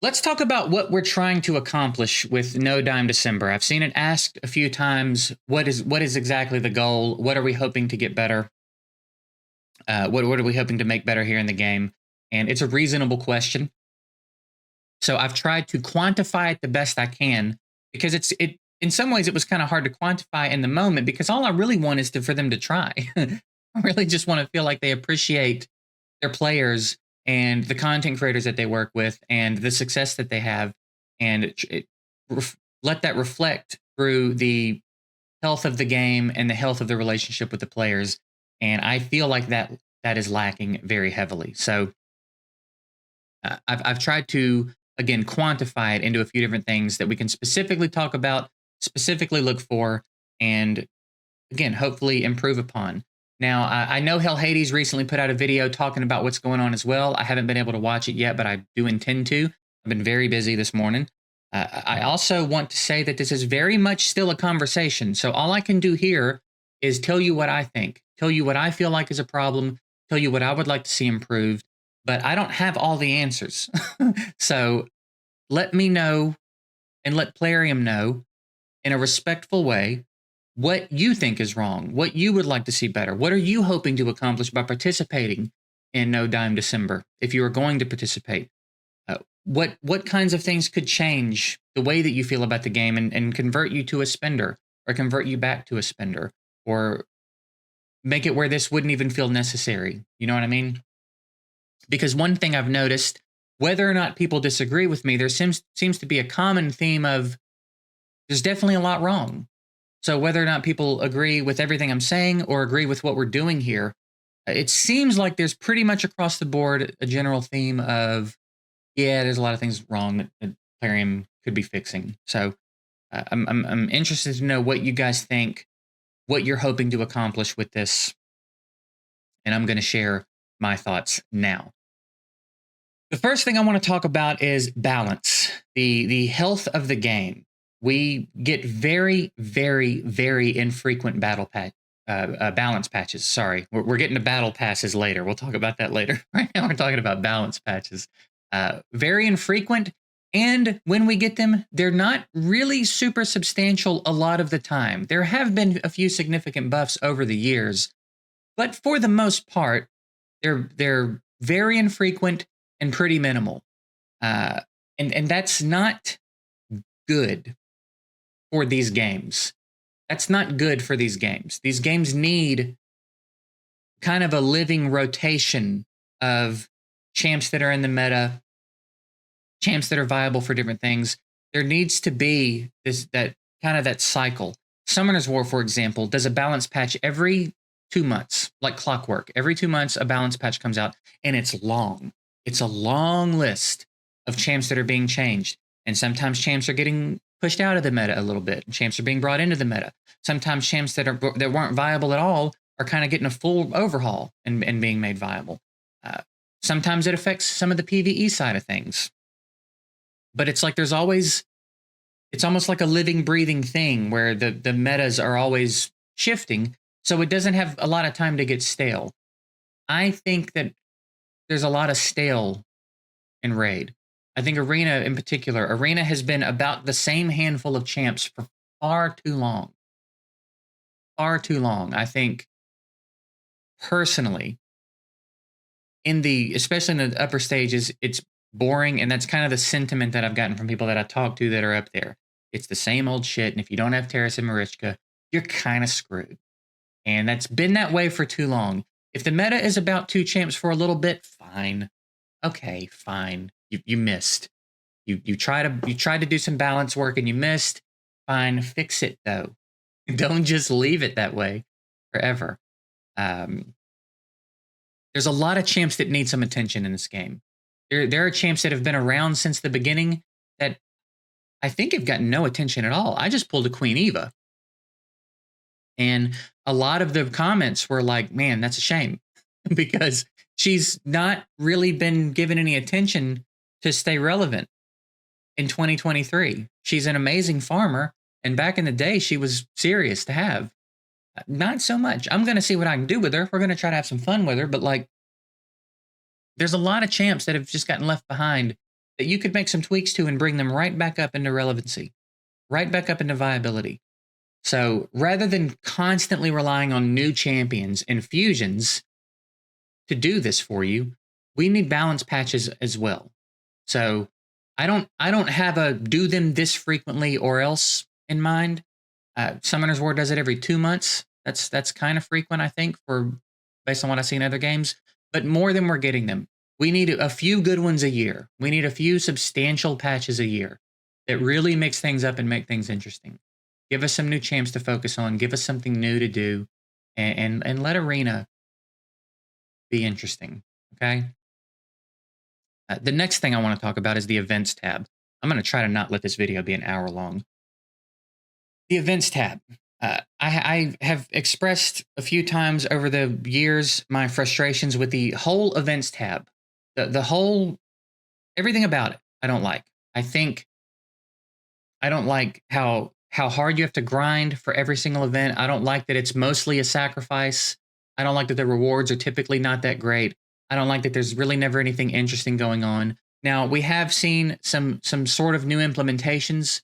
Let's talk about what we're trying to accomplish with No Dime December. I've seen it asked a few times. What is exactly the goal? What are we hoping to get better? What are we hoping to make better here in the game? And it's a reasonable question. So I've tried to quantify it the best I can because it in some ways it was kind of hard to quantify in the moment because all I really want is for them to try. I really just want to feel like they appreciate their players and the content creators that they work with and the success that they have, and let that reflect through the health of the game and the health of the relationship with the players. And I feel like that is lacking very heavily. So I've tried to again quantify it into a few different things that we can specifically talk about, specifically look for, and again hopefully improve upon. Now I know Hell Hades recently put out a video talking about what's going on as well. I haven't been able to watch it yet, but I do intend to. I've been very busy this morning. I also want to say that this is very much still a conversation. So all I can do here is tell you what I think, tell you what I feel like is a problem, tell you what I would like to see improved, but I don't have all the answers. So let me know and let Plarium know in a respectful way what you think is wrong, what you would like to see better. What are you hoping to accomplish by participating in No Dime December if you are going to participate? What kinds of things could change the way that you feel about the game and convert you to a spender or convert you back to a spender or make it where this wouldn't even feel necessary? You know what I mean? Because one thing I've noticed, whether or not people disagree with me, there seems to be a common theme of there's definitely a lot wrong. So whether or not people agree with everything I'm saying or agree with what we're doing here, it seems like there's pretty much across the board a general theme of, yeah, there's a lot of things wrong that Plarium could be fixing. So I'm interested to know what you guys think, what you're hoping to accomplish with this, and I'm going to share my thoughts now. The first thing I want to talk about is balance, the health of the game. We get very, very, very infrequent balance patches. Sorry, we're getting to battle passes later. We'll talk about that later. Right now, we're talking about balance patches. Very infrequent, and when we get them, they're not really super substantial a lot of the time. There have been a few significant buffs over the years, but for the most part, they're very infrequent and pretty minimal. And that's not good for these games. That's not good for these games. These games need kind of a living rotation of champs that are in the meta, champs that are viable for different things. There needs to be that cycle. Summoner's War, for example, does a balance patch every 2 months, like clockwork. Every 2 months, a balance patch comes out, and it's long. It's a long list of champs that are being changed. And sometimes champs are getting pushed out of the meta a little bit. Champs are being brought into the meta. Sometimes champs that weren't viable at all are kind of getting a full overhaul and being made viable. Sometimes it affects some of the PvE side of things. But it's like it's almost like a living, breathing thing where the metas are always shifting, so it doesn't have a lot of time to get stale. I think that there's a lot of stale in Raid. I think Arena in particular, Arena has been about the same handful of champs for far too long. Far too long. I think, personally, especially in the upper stages, it's boring, and that's kind of the sentiment that I've gotten from people that I talk to that are up there. It's the same old shit, and if you don't have Terrace and Marichka, you're kind of screwed. And that's been that way for too long. If the meta is about 2 champs for a little bit, fine. Okay, fine. You missed. You tried to do some balance work and you missed. Fine, fix it though. Don't just leave it that way forever. There's a lot of champs that need some attention in this game. There are champs that have been around since the beginning that I think have gotten no attention at all. I just pulled a Queen Eva. And a lot of the comments were like, man, that's a shame because she's not really been given any attention to stay relevant in 2023. She's an amazing farmer. And back in the day, she was serious to have. Not so much. I'm going to see what I can do with her. We're going to try to have some fun with her. But like, there's a lot of champs that have just gotten left behind that you could make some tweaks to and bring them right back up into relevancy, right back up into viability. So rather than constantly relying on new champions and fusions to do this for you, we need balance patches as well. So I don't have a do them this frequently or else in mind. Summoner's War does it every 2 months. That's kind of frequent, I think, for based on what I see in other games. But more than we're getting them. We need a few good ones a year. We need a few substantial patches a year that really mix things up and make things interesting. Give us some new champs to focus on. Give us something new to do, and let Arena be interesting. Okay. The next thing I want to talk about is the events tab. I'm going to try to not let this video be an hour long. The events tab. I have expressed a few times over the years my frustrations with the whole events tab. The whole, everything about it, I don't like. I don't like how hard you have to grind for every single event. I don't like that it's mostly a sacrifice. I don't like that the rewards are typically not that great. I don't like that there's really never anything interesting going on. Now, we have seen some sort of new implementations.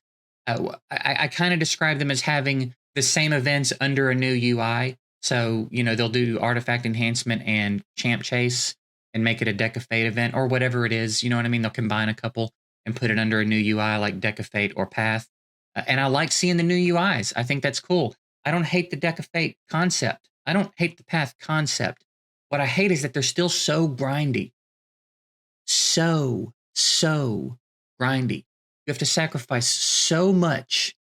I kind of describe them as having the same events under a new UI. So, you know, they'll do artifact enhancement and champ chase and make it a Deck of Fate event or whatever it is. You know what I mean? They'll combine a couple and put it under a new UI like Deck of Fate or Path. And I like seeing the new UIs. I think that's cool. I don't hate the Deck of Fate concept. I don't hate the Path concept. What I hate is that they're still so grindy. So grindy. You have to sacrifice so much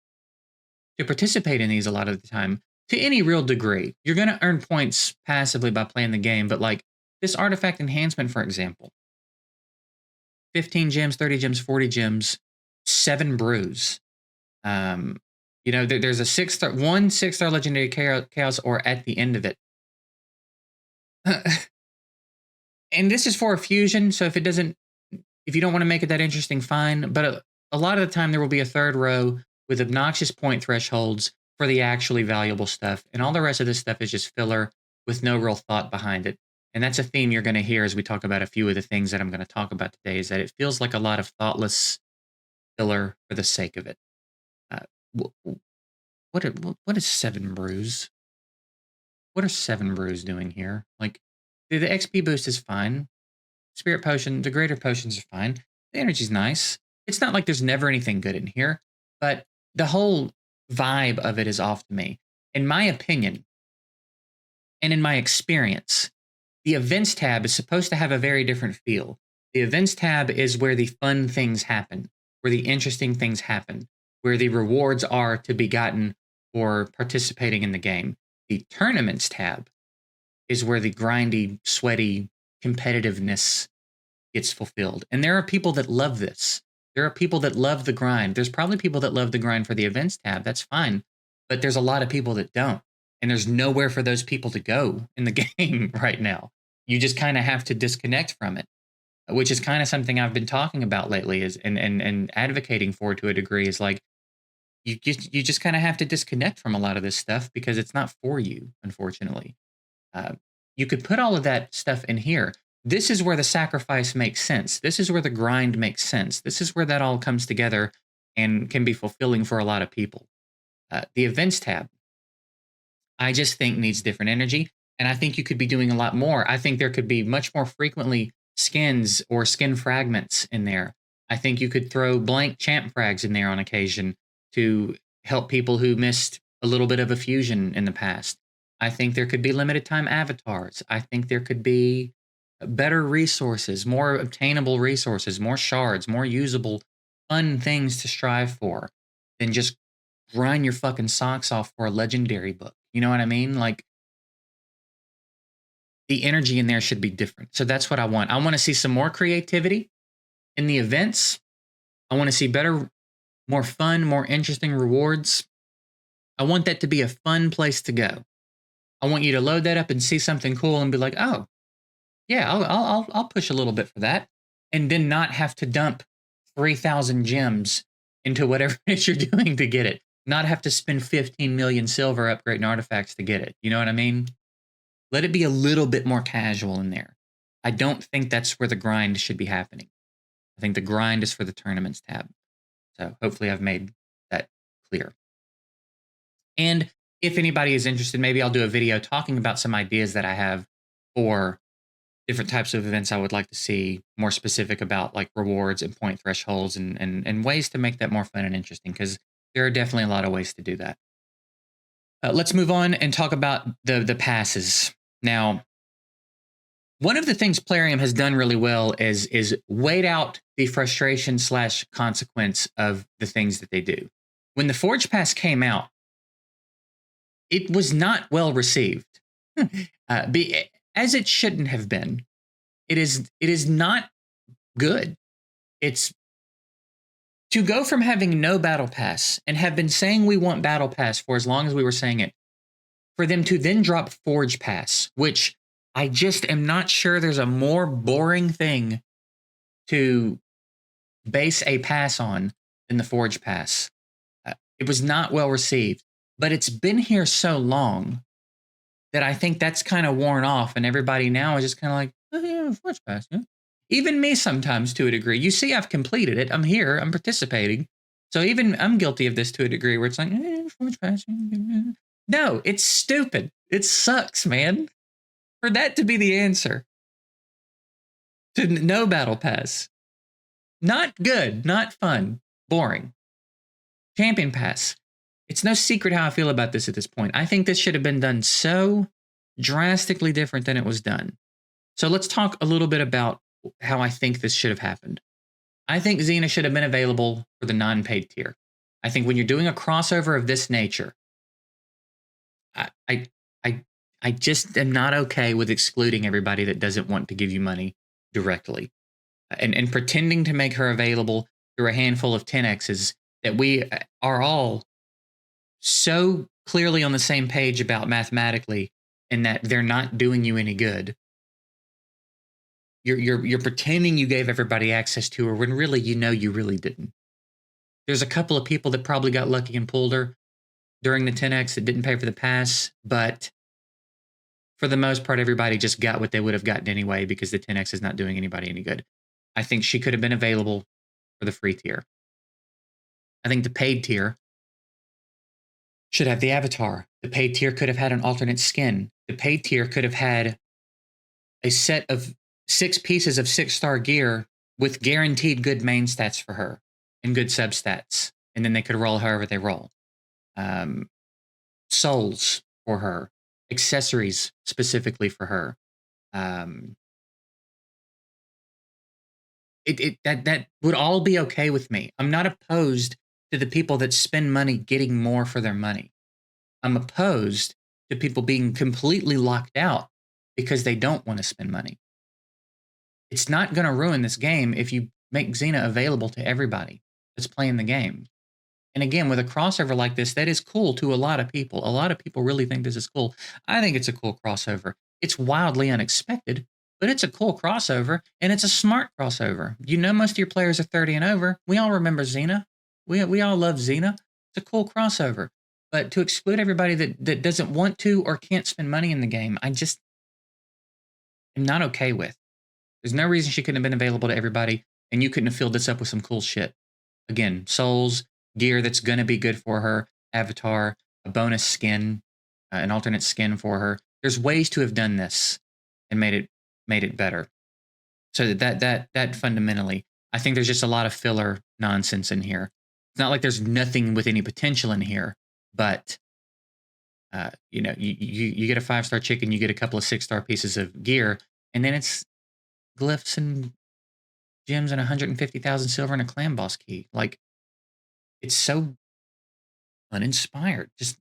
to participate in these a lot of the time, to any real degree. You're going to earn points passively by playing the game, but like this artifact enhancement, for example, 15 gems, 30 gems, 40 gems, 7 brews. You know, there's a 6-star legendary chaos ore at the end of it. And this is for a fusion, so if you don't want to make it that interesting, fine. But a lot of the time there will be a third row with obnoxious point thresholds for the actually valuable stuff. And all the rest of this stuff is just filler with no real thought behind it. And that's a theme you're going to hear as we talk about a few of the things that I'm going to talk about today, is that it feels like a lot of thoughtless filler for the sake of it. What is 7 brews? What are 7 brews doing here? Like, the XP boost is fine. Spirit potion, the greater potions are fine. The energy's nice. It's not like there's never anything good in here, but the whole vibe of it is off to me. In my opinion, and in my experience, the events tab is supposed to have a very different feel. The events tab is where the fun things happen, where the interesting things happen, where the rewards are to be gotten for participating in the game. The tournaments tab is where the grindy, sweaty competitiveness gets fulfilled. And there are people that love this. There are people that love the grind. There's probably people that love the grind for the events tab. That's fine. But there's a lot of people that don't. And there's nowhere for those people to go in the game right now. You just kind of have to disconnect from it, which is kind of something I've been talking about lately and advocating for to a degree, is like, you just kind of have to disconnect from a lot of this stuff because it's not for you, unfortunately. You could put all of that stuff in here. This is where the sacrifice makes sense. This is where the grind makes sense. This is where that all comes together and can be fulfilling for a lot of people. The events tab, I just think needs different energy. And I think you could be doing a lot more. I think there could be much more frequently skins or skin fragments in there. I think you could throw blank champ frags in there on occasion to help people who missed a little bit of a fusion in the past. I think there could be limited time avatars. I think there could be better resources, more obtainable resources, more shards, more usable, fun things to strive for than just grind your fucking socks off for a legendary book. You know what I mean? Like, the energy in there should be different. So that's what I want. I want to see some more creativity in the events. I want to see better, more fun, more interesting rewards. I want that to be a fun place to go. I want you to load that up and see something cool and be like, oh, yeah, I'll push a little bit for that, and then not have to dump 3,000 gems into whatever it is you're doing to get it. Not have to spend 15 million silver upgrading artifacts to get it. You know what I mean? Let it be a little bit more casual in there. I don't think that's where the grind should be happening. I think the grind is for the tournaments tab. So hopefully I've made that clear. And if anybody is interested, maybe I'll do a video talking about some ideas that I have for different types of events I would like to see, more specific about like rewards and point thresholds and ways to make that more fun and interesting, because there are definitely a lot of ways to do that. Let's move on and talk about the passes. Now, one of the things Plarium has done really well is wait out the frustration / consequence of the things that they do. When the Forge Pass came out, it was not well received, as it shouldn't have been. It is not good. It's to go from having no battle pass and have been saying we want battle pass for as long as we were saying it, for them to then drop Forge Pass, which I just am not sure there's a more boring thing to base a pass on than the Forge Pass. It was not well received, but it's been here so long that I think that's kind of worn off, and everybody now is just kind of like, oh yeah, Forge Pass. Yeah. Even me sometimes to a degree. You see, I've completed it. I'm here. I'm participating. So even I'm guilty of this to a degree where it's like, Forge Pass. No, it's stupid. It sucks, man. For that to be the answer to no battle pass. Not good, not fun, boring. Champion pass. It's no secret how I feel about this at this point. I think this should have been done so drastically different than it was done. So let's talk a little bit about how I think this should have happened. I think Xena should have been available for the non-paid tier. I think when you're doing a crossover of this nature, I just am not okay with excluding everybody that doesn't want to give you money directly. And pretending to make her available through a handful of 10Xs that we are all so clearly on the same page about mathematically, and that they're not doing you any good. You're pretending you gave everybody access to her when really you really didn't. There's a couple of people that probably got lucky and pulled her during the 10X that didn't pay for the pass, but for the most part, everybody just got what they would have gotten anyway because the 10X is not doing anybody any good. I think she could have been available for the free tier. I think the paid tier should have the avatar. The paid tier could have had an alternate skin. The paid tier could have had a set of 6 pieces of 6-star gear with guaranteed good main stats for her and good sub stats. And then they could roll however they roll. Souls for her. Accessories specifically for her. That would all be okay with me. I'm not opposed to the people that spend money getting more for their money. I'm opposed to people being completely locked out because they don't want to spend money. It's not going to ruin this game if you make Xena available to everybody that's playing the game. And again, with a crossover like this, that is cool to a lot of people. A lot of people really think this is cool. I think it's a cool crossover. It's wildly unexpected, but it's a cool crossover, and it's a smart crossover. You know, most of your players are 30 and over. We all remember Xena. We all love Xena. It's a cool crossover. But to exclude everybody that doesn't want to or can't spend money in the game, I just am not okay with. There's no reason she couldn't have been available to everybody, and you couldn't have filled this up with some cool shit. Again, souls, gear that's going to be good for her, avatar, a bonus skin, an alternate skin for her. There's ways to have done this and made it better. So that fundamentally, I think there's just a lot of filler nonsense in here. It's not like there's nothing with any potential in here, but you get a 5-star chicken, you get a couple of 6-star pieces of gear, and then it's glyphs and gems and 150,000 silver and a clan boss key. Like, it's so uninspired. Just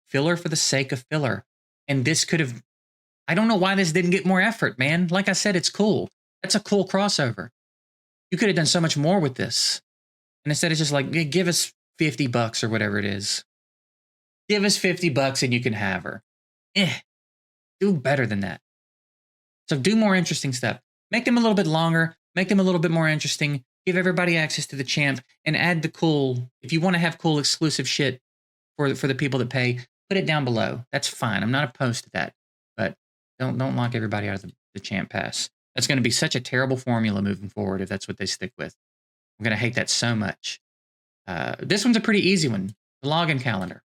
filler for the sake of filler. And this could have, I don't know why this didn't get more effort, man. Like I said, it's cool. That's a cool crossover. You could have done so much more with this. And instead it's just like, give us $50 or whatever it is. Give us $50 and you can have her. Do better than that. So do more interesting stuff. Make them a little bit longer. Make them a little bit more interesting. Give everybody access to the champ and add the cool. If you want to have cool exclusive shit for the people that pay, put it down below. That's fine. I'm not opposed to that. But don't lock everybody out of the champ pass. That's going to be such a terrible formula moving forward if that's what they stick with. I'm going to hate that so much. This one's a pretty easy one, the login calendar.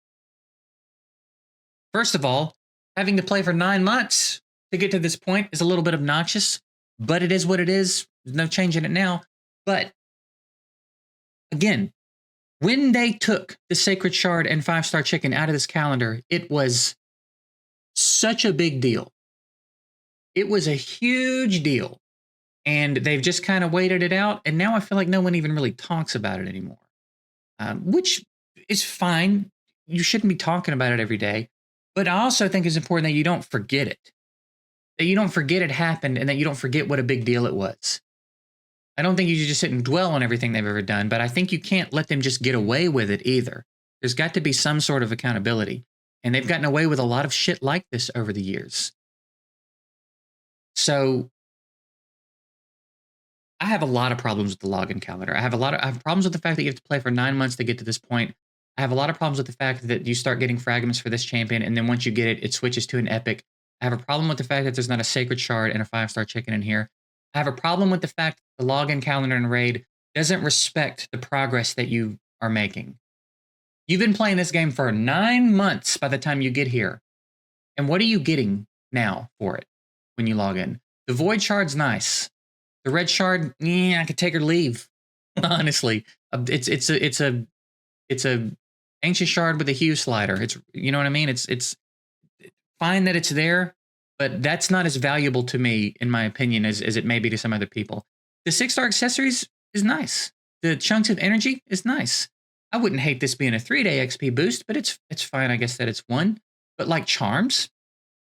First of all, having to play for 9 months to get to this point is a little bit obnoxious, but it is what it is. There's no change in it now. But again, when they took the Sacred Shard and 5-Star Chicken out of this calendar, it was such a big deal. It was a huge deal. And they've just kind of waited it out. And now I feel like no one even really talks about it anymore, which is fine. You shouldn't be talking about it every day. But I also think it's important that you don't forget it, that you don't forget it happened, and that you don't forget what a big deal it was. I don't think you should just sit and dwell on everything they've ever done, but I think you can't let them just get away with it either. There's got to be some sort of accountability. And they've gotten away with a lot of shit like this over the years. So I have a lot of problems with the login calendar. I have problems with the fact that you have to play for 9 months to get to this point. I have a lot of problems with the fact that you start getting fragments for this champion, and then once you get it, it switches to an epic. I have a problem with the fact that there's not a Sacred Shard and a 5-Star Chicken in here. I have a problem with the fact that the login calendar and raid doesn't respect the progress that you are making. You've been playing this game for 9 months by the time you get here. And what are you getting now for it when you log in? The Void Shard's nice. The Red Shard, I could take or leave. Honestly, it's a Ancient Shard with a hue slider. It's, you know what I mean. It's fine that it's there, but that's not as valuable to me, in my opinion, as it may be to some other people. The 6-star accessories is nice. The chunks of energy is nice. I wouldn't hate this being a 3-day XP boost, but it's fine, I guess, that it's one. But like charms,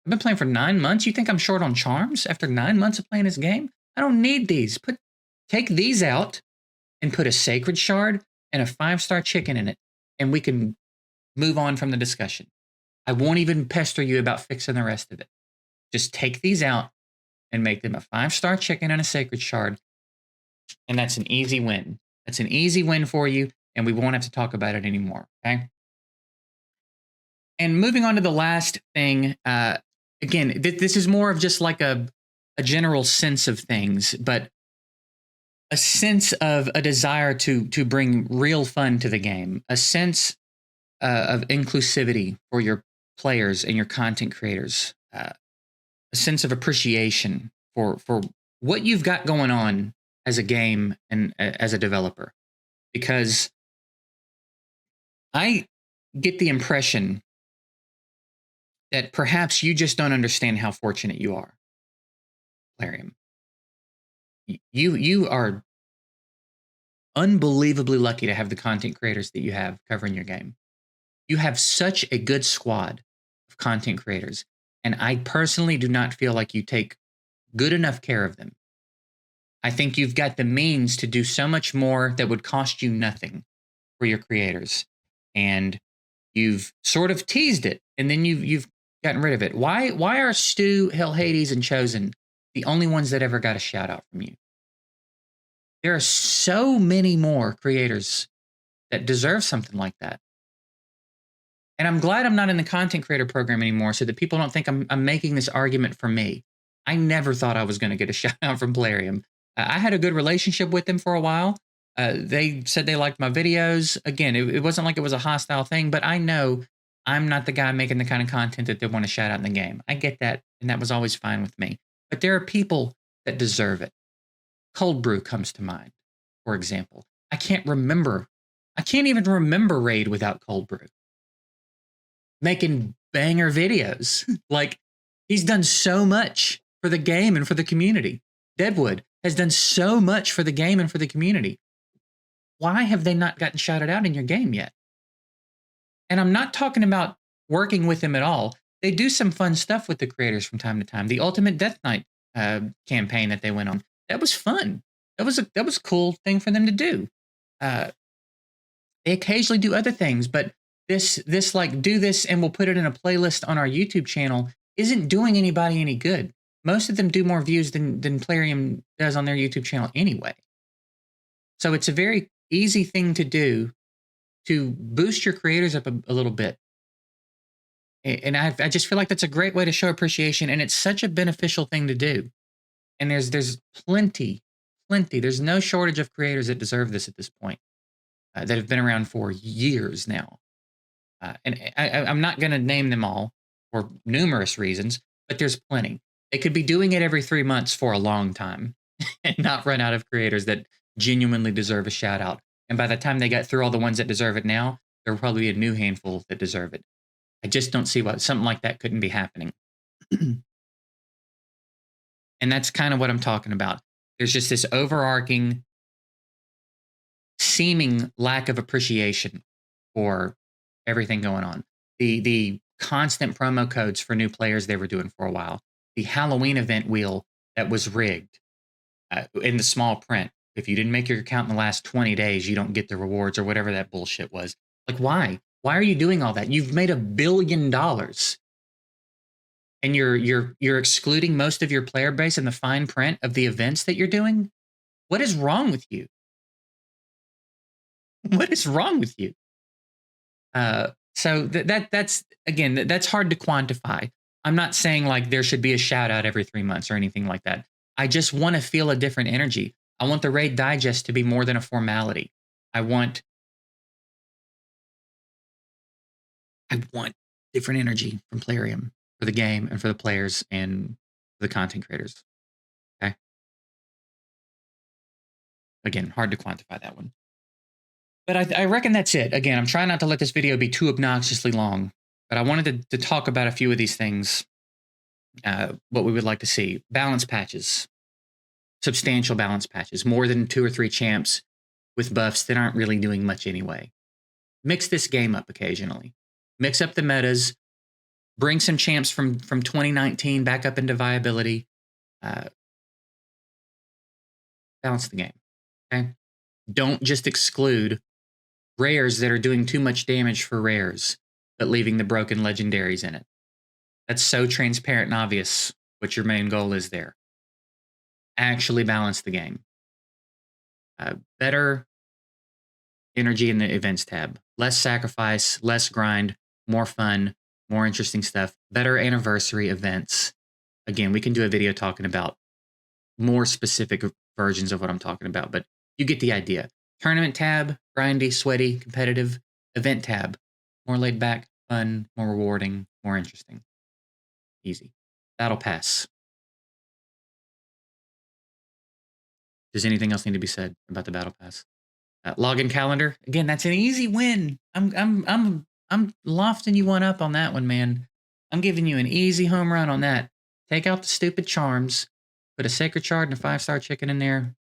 I've been playing for 9 months. You think I'm short on charms after 9 months of playing this game? I don't need these. Take these out and put a Sacred Shard and a 5-star chicken in it, and we can move on from the discussion. I won't even pester you about fixing the rest of it. Just take these out and make them a 5-star chicken and a Sacred Shard, and that's an easy win. That's an easy win for you, and we won't have to talk about it anymore, okay? And moving on to the last thing, again, this is more of just like a general sense of things, but a sense of a desire to bring real fun to the game, a sense of inclusivity for your players and your content creators, a sense of appreciation for what you've got going on as a game and as a developer. Because I get the impression that perhaps you just don't understand how fortunate you are, Plarium. You are unbelievably lucky to have the content creators that you have covering your game. You have such a good squad of content creators, and I personally do not feel like you take good enough care of them. I think you've got the means to do so much more that would cost you nothing for your creators, and you've sort of teased it, and then you've gotten rid of it. Why are Stu, Hell Hades, and Chosen the only ones that ever got a shout out from you? There are so many more creators that deserve something like that. And I'm glad I'm not in the content creator program anymore so that people don't think I'm making this argument for me. I never thought I was going to get a shout out from Plarium. I had a good relationship with them for a while. They said they liked my videos. Again, it wasn't like it was a hostile thing, but I know I'm not the guy making the kind of content that they want to shout out in the game. I get that, and that was always fine with me. But there are people that deserve it. Cold Brew comes to mind, for example. I can't even remember Raid without Cold Brew. Making banger videos. Like, he's done so much for the game and for the community. Deadwood has done so much for the game and for the community. Why have they not gotten shouted out in your game yet? And I'm not talking about working with them at all. They do some fun stuff with the creators from time to time. The Ultimate Death Knight campaign that they went on, that was fun. That was a cool thing for them to do. They occasionally do other things, but this like, do this and we'll put it in a playlist on our YouTube channel isn't doing anybody any good. Most of them do more views than Plarium does on their YouTube channel anyway. So it's a very easy thing to do to boost your creators up a little bit. And I just feel like that's a great way to show appreciation, and it's such a beneficial thing to do. And there's plenty. There's no shortage of creators that deserve this at this point, that have been around for years now. I'm not going to name them all for numerous reasons, but there's plenty. They could be doing it every 3 months for a long time and not run out of creators that genuinely deserve a shout out. And by the time they get through all the ones that deserve it now, there will probably be a new handful that deserve it. I just don't see why something like that couldn't be happening. And that's kind of what I'm talking about. There's just this overarching, seeming lack of appreciation for everything going on. The constant promo codes for new players they were doing for a while. The Halloween event wheel that was rigged, in the small print. If you didn't make your account in the last 20 days, you don't get the rewards or whatever that bullshit was. Like, why? Why are you doing all that? You've made $1 billion. And you're excluding most of your player base in the fine print of the events that you're doing? What is wrong with you? What is wrong with you? So that's again, that's hard to quantify. I'm not saying like there should be a shout out every 3 months or anything like that. I just want to feel a different energy. I want the raid digest to be more than a formality. I want different energy from Plarium for the game and for the players and for the content creators. Okay. Again, hard to quantify that one. But I reckon that's it. Again, I'm trying not to let this video be too obnoxiously long, but I wanted to talk about a few of these things, what we would like to see. Balance patches, substantial balance patches, more than 2 or 3 champs with buffs that aren't really doing much anyway. Mix this game up occasionally. Mix up the metas, bring some champs from 2019 back up into viability. Balance the game, okay? Don't just exclude rares that are doing too much damage for rares, but leaving the broken legendaries in it. That's so transparent and obvious what your main goal is there. Actually balance the game. Better energy in the events tab. Less sacrifice, less grind, more fun, more interesting stuff. Better anniversary events. Again, we can do a video talking about more specific versions of what I'm talking about, but you get the idea. Tournament tab, grindy, sweaty, competitive. Event tab, more laid back, fun, more rewarding, more interesting. Easy. Battle pass. Does anything else need to be said about the battle pass? Login calendar. Again, that's an easy win. I'm lofting you one up on that one, man. I'm giving you an easy home run on that. Take out the stupid charms. Put a sacred shard and a 5-star chicken in there.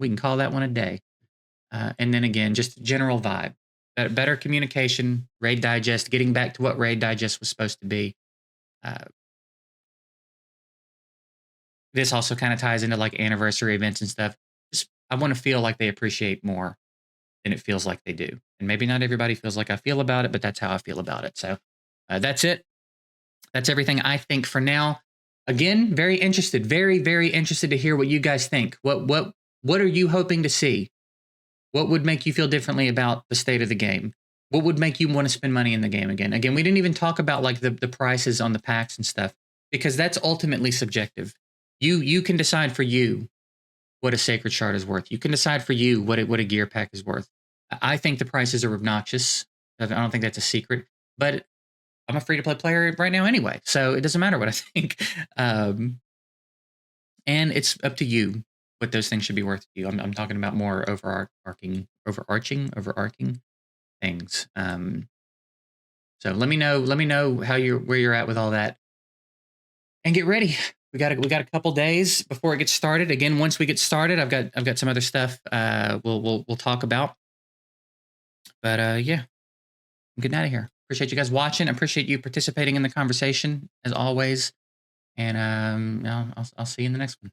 We can call that one a day. And then again, just general vibe. Better communication, raid digest, getting back to what raid digest was supposed to be. This also kind of ties into like anniversary events and stuff. Just, I want to feel like they appreciate more than it feels like they do. And maybe not everybody feels like I feel about it, but that's how I feel about it. So that's it. That's everything I think for now. Again, very interested, very, very interested to hear what you guys think. What are you hoping to see? What would make you feel differently about the state of the game? What would make you want to spend money in the game again? Again, we didn't even talk about like the prices on the packs and stuff, because that's ultimately subjective. You can decide for you what a sacred shard is worth. You can decide for you what a gear pack is worth. I think the prices are obnoxious. I don't think that's a secret, but I'm a free-to-play player right now anyway, so it doesn't matter what I think. And it's up to you what those things should be worth to you. I'm talking about more overarching things. So let me know where you're at with all that, and get ready. We got a couple days before it gets started. Again, once we get started, I've got some other stuff we'll talk about. But yeah, I'm getting out of here. Appreciate you guys watching. Appreciate you participating in the conversation as always. And I'll see you in the next one.